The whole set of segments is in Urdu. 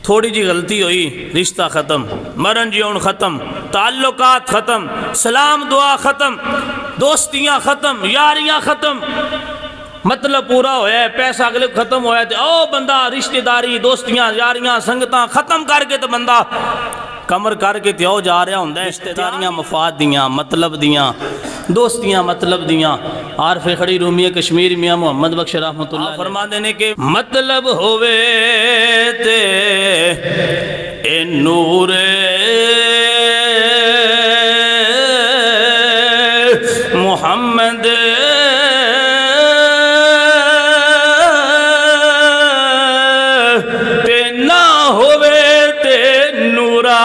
تھوڑی جی غلطی ہوئی رشتہ ختم، مرن جیون ختم، تعلقات ختم، سلام دعا ختم، دوستیاں ختم، یاریاں ختم، مطلب پورا ہویا ہے، پیسہ اگلے ختم ہویا ہے، او بندہ رشتہ داری دوستیاں یاریاں سنگتاں ختم کر کے تو بندہ کمر کر کے تیو جا رہا ہوں، رشتہ داریاں مفاد دیاں مطلب دیاں، دوستیاں مطلب دیاں۔ عارف کھڑی رومی کشمیر میاں محمد بخش رحمت اللہ فرما دینے کے مطلب ہوئے تے اے نور محمد تے نہ ہوئے تے نورا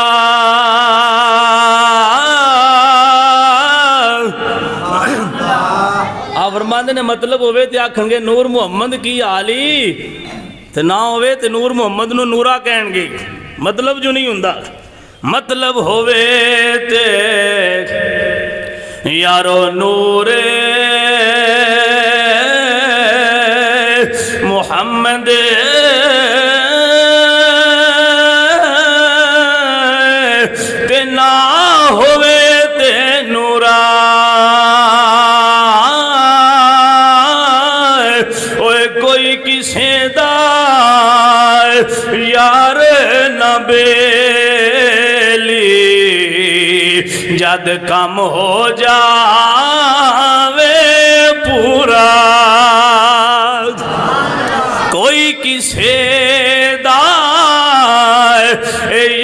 فرماندے نے مطلب ہوئے تے آکھن گے نور محمد کی آلی تے نہ ہوئے تے نور محمد نو نورا کہن گے، مطلب جو نہیں ہوندا، مطلب ہوئے تے یارو نور محمد تے نہ ہوئے تے نورا کوئی کسے دا یار نہ بیلی جد کم ہو جاوے پورا، کوئی کسے دا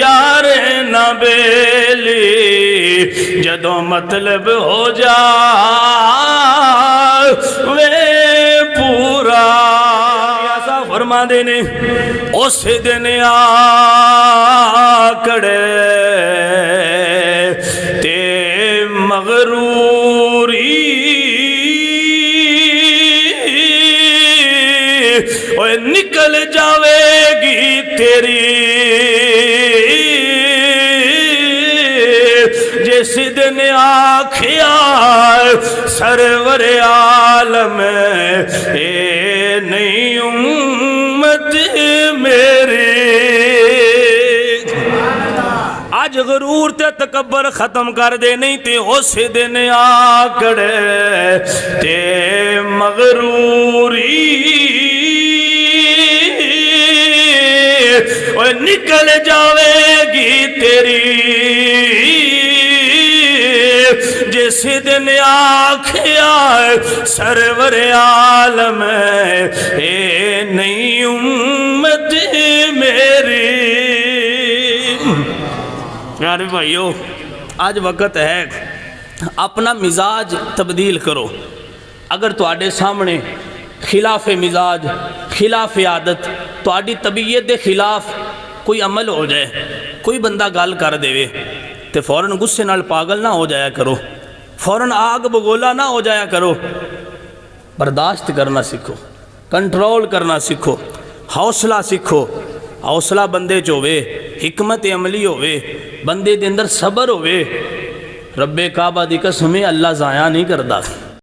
یار نہ بیلی جدوں مطلب ہو جاوے پورا۔ ایسا فرما دینے اس دن آکڑے تے مغروری اوہ نکل جاوے گی تیری، جس دن آکھیا سرور عالم اے نہیں امت میری، آج غرور تے تکبر ختم کر دے نہیں تے اس دن آکڑے تے مغروری اوہ نکل جاوے گی تیری، جس دن آکھیا سرور عالم اے نہیں امت میری۔ پیارے بھائیو، آج وقت ہے اپنا مزاج تبدیل کرو۔ اگر تواڈے سامنے خلاف مزاج خلاف عادت تواڈی طبیعت دے خلاف کوئی عمل ہو جائے، کوئی بندہ گل کر دے تے فوراً غصے نال پاگل نہ ہو جایا کرو، فوراً آگ بگولا نہ ہو جایا کرو، برداشت کرنا سیکھو، کنٹرول کرنا سیکھو، حوصلہ سیکھو۔ حوصلہ بندے چوے، حکمت عملی ہوئے، بندے دے اندر صبر ہوئے، رب کعبہ دی قسم اللہ ضائع نہیں کردا۔